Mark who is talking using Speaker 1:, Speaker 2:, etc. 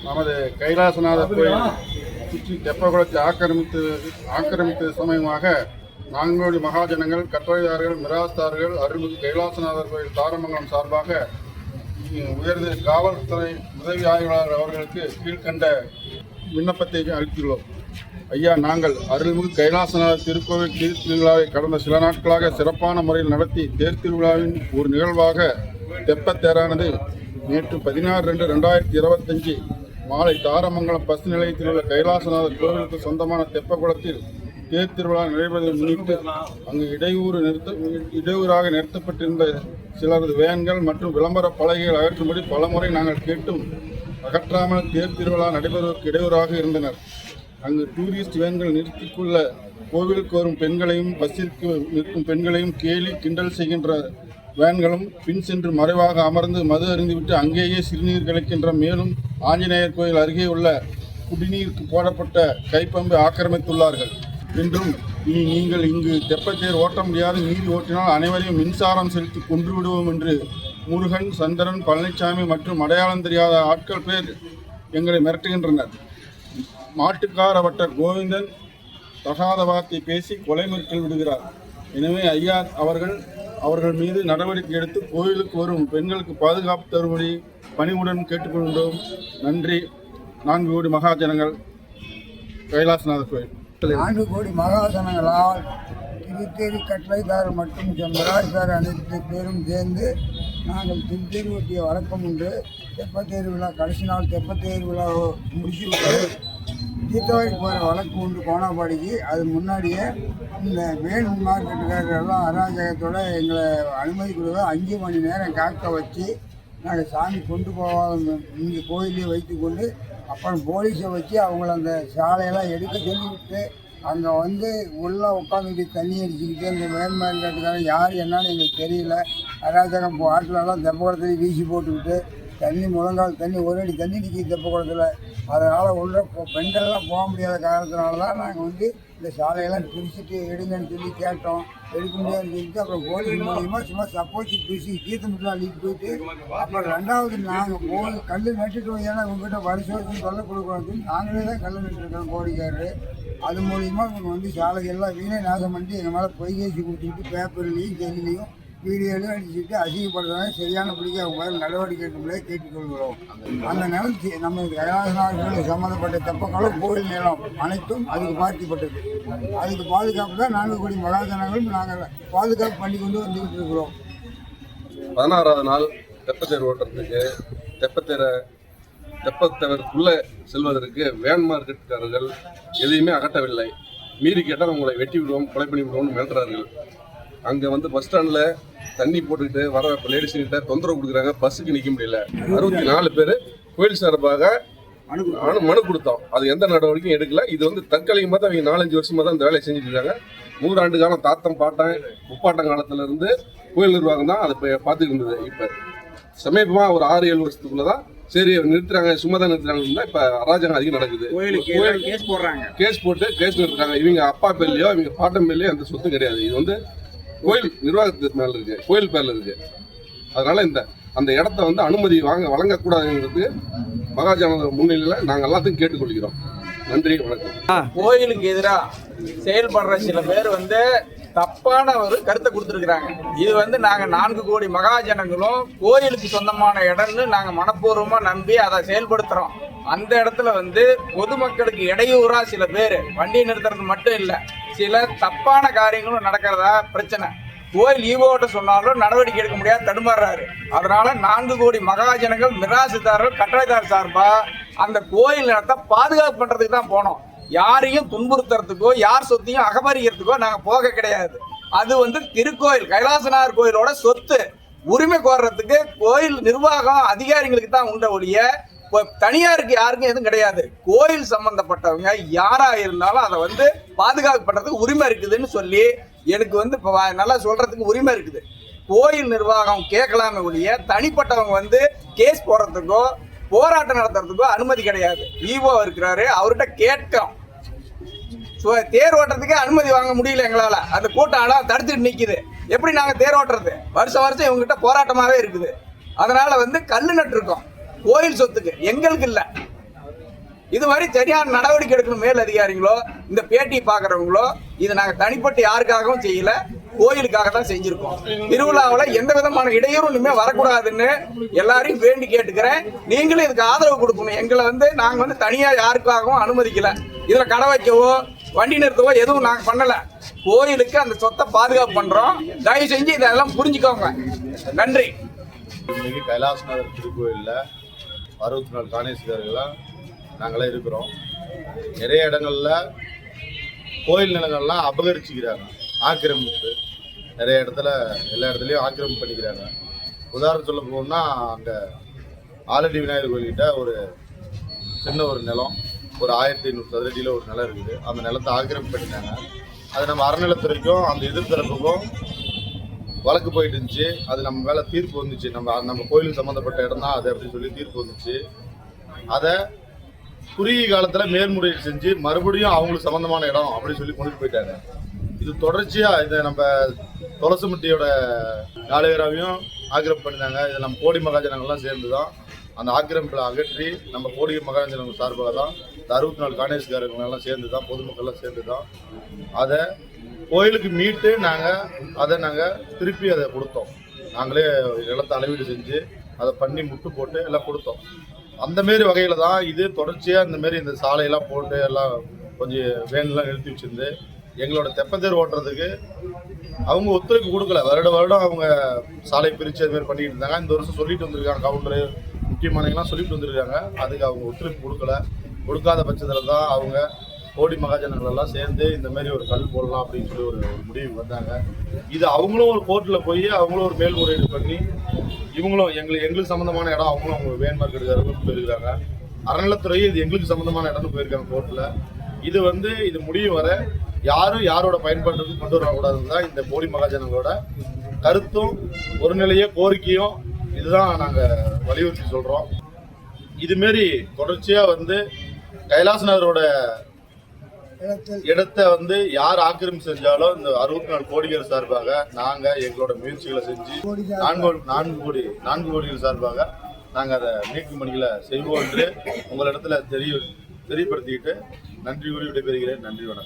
Speaker 1: நமது கைலாசநாதர் கோயில் சுற்றி தெப்பகுளத்தை ஆக்கிரமித்த சமயமாக நான்கோடி மகாஜனங்கள், கட்டளைதாரர்கள், மிராஸ்தார்கள், அருள்மிகு கைலாசநாதர் கோயில் தாரமங்கலம் சார்பாக உயர்ந்த காவல்துறை உதவி ஆய்வாளர் அவர்களுக்கு கீழ்கண்ட விண்ணப்பத்தை அளித்துள்ளோம். ஐயா, நாங்கள் அருள்மிகு கைலாசநாதர் திருக்கோவில் தேர் திருவிழாவை கடந்த சில நாட்களாக சிறப்பான முறையில் நடத்தி தேர் திருவிழாவின் ஒரு நிகழ்வாக தெப்பத்தேரானது நேற்று 16/2/2025 மாலை தாரமங்கலம் பஸ் நிலையத்தில் உள்ள கைலாசநாதர் கோவிலுக்கு சொந்தமான தெப்பகுளத்தில் தேர் திருவிழா நடைபெறுவதை முன்னிட்டு அங்கு இடையூறாக நிறுத்தப்பட்டிருந்த சிலரது வேன்கள் மற்றும் விளம்பர பலகைகள் அகற்றும்படி பலமுறை நாங்கள் கேட்டும் அகற்றாமல் தேர் திருவிழா நடைபெறுவதற்கு இடையூறாக இருந்தனர். அங்கு டூரிஸ்ட் வேன்கள் நிறுத்திக்குள்ள கோவிலுக்கு வரும் பெண்களையும், பஸ்ஸிற்கு நிற்கும் பெண்களையும் கேலி கிண்டல் செய்கின்ற வேன்களும் பின் சென்று மறைவாக அமர்ந்து மது அருந்திவிட்டு அங்கேயே சிறுநீர் கழிக்கின்ற, மேலும் ஆஞ்சநேயர் கோயில் அருகே உள்ள குடிநீருக்கு போடப்பட்ட கைப்பம்பை ஆக்கிரமித்துள்ளார்கள் என்றும், இனி நீங்கள் இங்கு தெப்பத்தேர் ஓட்ட முடியாது, மீறி ஓட்டினால் அனைவரையும் மின்சாரம் செலுத்தி கொன்று விடுவோம் என்று முருகன், சந்திரன், பழனிசாமி மற்றும் அடையாளம் தெரியாத ஆட்கள் பேர் எங்களை மிரட்டுகின்றனர். மாட்டுக்கார வட்டர் கோவிந்தன் தகாத வார்த்தை பேசி கொலை மிரட்டல் விடுகிறார். எனவே ஐயா அவர்கள் மீது நடவடிக்கை எடுத்து கோயிலுக்கு வரும் பெண்களுக்கு பாதுகாப்பு தரும்படி பணிவுடன் கேட்டுக்கொண்டோம். நன்றி. 4 கோடி மகாஜனங்கள், கைலாசநாதர் கோயில்.
Speaker 2: 4 கோடி மகாஜனங்களால் திருத்தேரி கட்டளைதாரர் மற்றும் மிராஸ்தார் அனைத்து பேரும் சேர்ந்து நாங்கள் திருத்தேரி ஒட்டிய வழக்கம் உண்டு. தெப்பத்தேர் விழா கடைசி நாள் தெப்பத்தேர் விழா முடிச்சுவிட்டு தீர்த்தவாய்க்கு போகிற வழக்கு உண்டு கோணாபாடிக்கு. அது முன்னாடியே இந்த மேல் மார்க்கெட்டுக்காரரெல்லாம் அராஜகத்தோட எங்களை அனுமதி கொடுக்க 5 மணி நேரம் காக்க வச்சு நாங்கள் சாமி கொண்டு போகாத இங்கே கோயிலே வைத்து கொண்டு அப்புறம் போலீஸை வச்சு அவங்கள அந்த சாலையெல்லாம் எடுக்க சொல்லிவிட்டு அங்கே உள்ளே உட்காந்துக்கிட்டு தண்ணி அடிச்சுக்கிட்டு இந்த மேல் மார்க்கெட்டுக்காரன் யார் என்னன்னு எங்களுக்கு தெரியல. அராஜகம் ஆட்டிலெல்லாம் தெப்பக்குளத்துலேயும் வீசி போட்டுக்கிட்டு தண்ணி முழங்கால் தண்ணி ஒரு அடி தண்ணி நிற்கிது தெப்பக்குளத்தில். அதனால் உள்ள பெண்கள்லாம் போக முடியாத காரணத்தினால தான் நாங்கள் இந்த சாலையெல்லாம் பிரிச்சுட்டு எடுங்கன்னு சொல்லி கேட்டோம். எடுக்க முடியாதுன்னு சொல்லிட்டு அப்புறம் போலீஸ் மூலியமாக சும்மா சப்போச்சு பிரிச்சு தீர்த்தமிட்டு அள்ளிட்டு போயிட்டு அப்புறம் 2வது நாங்கள் போய் கல் நட்டுட்டு ஏன்னா உங்ககிட்ட வருஷம் தொல்லை கொடுக்கணும் நாங்களே தான் கல் நட்டுருக்கோம் கோடிக்காரரு. அது மூலியமாக இவங்க சாலைகள்லாம் வீணை நாசம் பண்ணிட்டு எங்கள் மேலே பொய்கேசி கொடுத்துக்கிட்டு பேப்பர்லேயும் செல்லையும் வீடியோலையும் அடிச்சுட்டு அசிங்கப்படுறதால சரியான பிடிக்க அவங்க மேலே நடவடிக்கை எடுக்கும்போதே கேட்டுக்கொள்கிறோம். அந்த நிலம் நம்ம கைலாசநாதர் சம்மந்தப்பட்ட தெப்பக்குளம் கோயில் நிலம் அனைத்தும் அதுக்கு பார்க்கப்பட்டது. அதுக்கு பாதுகாப்பு தான் 4 கோடி மகாஜனங்களும் நாங்கள் பாதுகாப்பு பண்ணி கொண்டு வந்துக்கிட்டு இருக்கிறோம்.
Speaker 3: 16வது நாள் தெப்பத்தேர் ஓட்டுறதுக்கு தெப்பத்தேருக்குள்ளே செல்வதற்கு வேன் மார்க்கெட்டுக்காரர்கள் எதையுமே அகற்றவில்லை. மீறி கேட்டால் உங்களை வெட்டி விடுவோம், கொலை பண்ணி விடுவோம்னு மிரட்டுறார்கள். அங்கே பஸ் ஸ்டாண்டில் தண்ணி போட்டுக்கிட்டு வர லேடிஸ்கிட்ட தொந்தரவு கொடுக்குறாங்க. பஸ்ஸுக்கு நிற்க முடியல. 64 பேர் கோயில் சார்பாக மனு கொடுத்தோம். அது எந்த நடவடிக்கையும் எடுக்கல. இது தற்காலிகமாக தான் அவங்க 4-5 வருஷமாக தான் இந்த வேலையை செஞ்சுட்டு இருக்காங்க. 100 ஆண்டு காலம் தாத்தம் பாட்டன் முப்பாட்டம் காலத்திலேருந்து கோயில் நிர்வாகம் தான் அதை பார்த்துட்டு இருந்தது. இப்போ சமீபமாக ஒரு 6-7 வருஷத்துக்குள்ள தான் சரி நிறுத்துறாங்க, சும்மா தான் நிறுத்துறாங்கன்னா இப்போ அராஜகம் அதிகம் நடக்குது. கேஸ் போட்டு கேஸ் நிறுத்துறாங்க. இவங்க அப்பா பேர்லையோ இவங்க பாட்டம் பேர்லையோ அந்த சொத்து கிடையாது. இது கோயில் நிர்வாகத்துக்கு மேல இருக்கு, கோயில் பேர்ல இருக்கு. அதனால அந்த இடத்த அனுமதி வழங்கக்கூடாதுங்கிறது மகாஜன முன்னிலையில் நாங்கள் எல்லாத்தையும் கேட்டுக்கொள்கிறோம். நன்றி, வணக்கம்.
Speaker 4: கோயிலுக்கு எதிராக செயல்படுற சில பேர் தப்பான ஒரு கருத்தை கொடுத்துருக்குறாங்க. இது நாங்கள் 4 கோடி மகாஜனங்களும் கோயிலுக்கு சொந்தமான இடம்னு நாங்கள் மனப்பூர்வமாக நம்பி அதை செயல்படுத்துகிறோம். அந்த இடத்துல பொதுமக்களுக்கு இடையூறா சில பேர் வண்டி நிறுத்துறது மட்டும் இல்லை, சில தப்பான காரியங்களும் நடக்கிறதா பிரச்சனை. கோயில் ஈவோட்ட சொன்னாலும் நடவடிக்கை எடுக்க முடியாது, தடுமாறுறாரு. அதனால 4 கோடி மகாஜனங்கள், மிராசுதாரர்கள், கட்டளைதார் சார்பா அந்த கோயில் நிலத்தை பாதுகாப்பு பண்றதுக்கு தான் போனோம். யாரையும் துன்புறுத்துறதுக்கோ யார் சொத்தையும் அகமரிக்கிறதுக்கோ நாங்கள் போக கிடையாது. அது திருக்கோயில் கைலாசநாதர் கோயிலோட சொத்து. உரிமை கோர்றதுக்கு கோயில் நிர்வாகம் அதிகாரிகளுக்கு தான் உண்ட ஒழிய தனியாருக்கு யாருக்கும் எதுவும் கிடையாது. கோயில் சம்பந்தப்பட்டவங்க யாரா இருந்தாலும் அதை பாதுகாப்பு பண்றதுக்கு உரிமை இருக்குதுன்னு சொல்லி எனக்கு நல்லா சொல்றதுக்கு உரிமை இருக்குது. கோயில் நிர்வாகம் கேட்கலாமே ஒழிய தனிப்பட்டவங்க கேஸ் போடுறதுக்கோ போராட்டம் நடத்துறதுக்கோ அனுமதி கிடையாது. ஈவோ இருக்கிறாரு, அவர்கிட்ட கேட்டோம். தேர் ஓட்டுறதுக்கே அனுமதி வாங்க முடியல எங்களால. அந்த கூட்டம் தடுத்துட்டு நிக்குது. எப்படி நாங்க தேர் ஓட்டுறது? வருஷம் இவங்ககிட்ட போராட்டமாவே இருக்குது. அதனால கல்லு நட்டு இருக்கோம். கோயில் சொத்துக்கு எங்களுக்கு இல்லை. இதுவரை சரியான நடவடிக்கை எடுக்கணும் மேல் அதிகாரிகளோ இந்த பேட்டி பார்க்குறவங்களோ. இது நாங்கள் தனிப்பட்டு யாருக்காகவும் செய்யல, கோயிலுக்காக தான் செஞ்சிருக்கோம். திருவிழாவில் எந்த விதமான இடையூறும் இனிமே வரக்கூடாதுன்னு எல்லாரையும் வேண்டி கேட்டுக்கிறேன். நீங்களும் இதுக்கு ஆதரவு கொடுக்கணும். எங்களை நாங்கள் தனியாக யாருக்காகவும் அனுமதிக்கல. இதில் கடை வைக்கவோ வண்டி நிறுத்தவோ எதுவும் நாங்கள் பண்ணல. கோயிலுக்கு அந்த சொத்தை பாதுகாப்பு பண்றோம். தயவு செஞ்சு இதெல்லாம் புரிஞ்சுக்கோங்க. நன்றி.
Speaker 5: இன்னைக்கு கைலாசநாதர் திருக்கோயிலில் 64 காணேஸ்வரர்களாக நாங்களே இருக்கிறோம். நிறைய இடங்கள்ல கோயில் நிலங்கள்லாம் அபகரிச்சுக்கிறாங்க, ஆக்கிரமிப்பு. நிறைய இடத்துல எல்லா இடத்துலையும் ஆக்கிரமிப்பு பண்ணிக்கிறாங்க. உதாரணம் சொல்ல போகணும்னா, அங்கே ஆலடி விநாயகர் கோயில்கிட்ட ஒரு சின்ன ஒரு நிலம், ஒரு 1500 சதுரடியில் ஒரு நிலம் இருக்குது. அந்த நிலத்தை ஆக்கிரமிப்பு பண்ணிட்டாங்க. அது நம்ம அறநிலத்துறைக்கும் அந்த எதிர்த்தரப்புக்கும் வழக்கு போயிட்டு இருந்துச்சு. அது நம்ம மேலே தீர்ப்பு வந்துச்சு. நம்ம கோயிலுக்கு சம்மந்தப்பட்ட இடம் தான் அது அப்படின்னு சொல்லி தீர்ப்பு வந்துச்சு. அதை குறுகிய காலத்தில் மேல்முறையீடு செஞ்சு மறுபடியும் அவங்களுக்கு சம்மந்தமான இடம் அப்படின்னு சொல்லி கொண்டுட்டு போயிட்டாங்க. இது தொடர்ச்சியாக இதை நம்ம துளசிமுட்டியோட நாளையராவையும் ஆக்கிரமிப்பு பண்ணிட்டாங்க. இதை நம்ம கோடி மகாஜனங்கள்லாம் சேர்ந்து தான் அந்த ஆக்கிரமிப்பில் அகற்றி நம்ம கோடி மகாஜனங்கள் சார்பாக தான் இந்த 64 காணேஸ்வரர்களெல்லாம் சேர்ந்து தான், பொதுமக்கள்லாம் சேர்ந்து தான் அதை கோயிலுக்கு மீட்டு நாங்கள் திருப்பி அதை கொடுத்தோம். நாங்களே நிலத்தை அளவீடு செஞ்சு அதை பண்ணி முட்டு போட்டு எல்லாம் கொடுத்தோம். அந்தமாரி வகையில் தான் இது தொடர்ச்சியாக இந்தமாரி இந்த சாலையெல்லாம் போட்டு எல்லாம் கொஞ்சம் வேன்லாம் நிறுத்தி வச்சுருந்து எங்களோட தெப்பத்தேர் ஓட்டுறதுக்கு அவங்க ஒத்துழைப்பு கொடுக்கல. வருடம் அவங்க சாலை பிரித்து அதுமாரி பண்ணிக்கிட்டு இருந்தாங்க. இந்த வருஷம் சொல்லிட்டு வந்திருக்காங்க, கவுண்டரு முக்கியமானவங்களாம் சொல்லிட்டு வந்திருக்காங்க. அதுக்கு அவங்க ஒத்துழைப்பு கொடுக்காத பட்சத்தில் தான் அவங்க கோடி மகாஜனங்கள் எல்லாம் சேர்ந்து இந்த மாதிரி ஒரு கல் போடலாம் அப்படின்னு சொல்லி ஒரு முடிவுக்கு வந்தாங்க. இது அவங்களும் ஒரு கோர்ட்டில் போய் அவங்களும் ஒரு மேல்முறையீடு பண்ணி இவங்களும் எங்களுக்கு சம்மந்தமான இடம் அவங்களும் அவங்க வேன் மார்க்கெட்டுக்காரங்களும் போயிருக்காங்க. அறநிலத்துறை இது எங்களுக்கு சம்மந்தமான இடம்னு போயிருக்காங்க கோர்ட்டில். இது முடியும் வர யாரும் யாரோட பயன்பாட்டுக்கு கொண்டு வரக்கூடாதுன்னு தான் இந்த கோடி மகாஜனங்களோட கருத்தும் ஒரு நிலைய கோரிக்கையும். இதுதான் நாங்கள் வலியுறுத்தி சொல்கிறோம். இதுமாரி தொடர்ச்சியாக கைலாசநாதரோட இடத்தை யார் ஆக்கிரமிப்பு செஞ்சாலும் இந்த 64 கோடிகள் சார்பாக நாங்கள் எங்களோட முயற்சிகளை செஞ்சு 4 கோடிகள் சார்பாக நாங்கள் அதை மீட்கும் பணிகளை செய்வோம் என்று உங்களிடத்துல தெரியப்படுத்திக்கிட்டு நன்றி கூறி விடைபெறுகிறேன். நன்றி, வணக்கம்.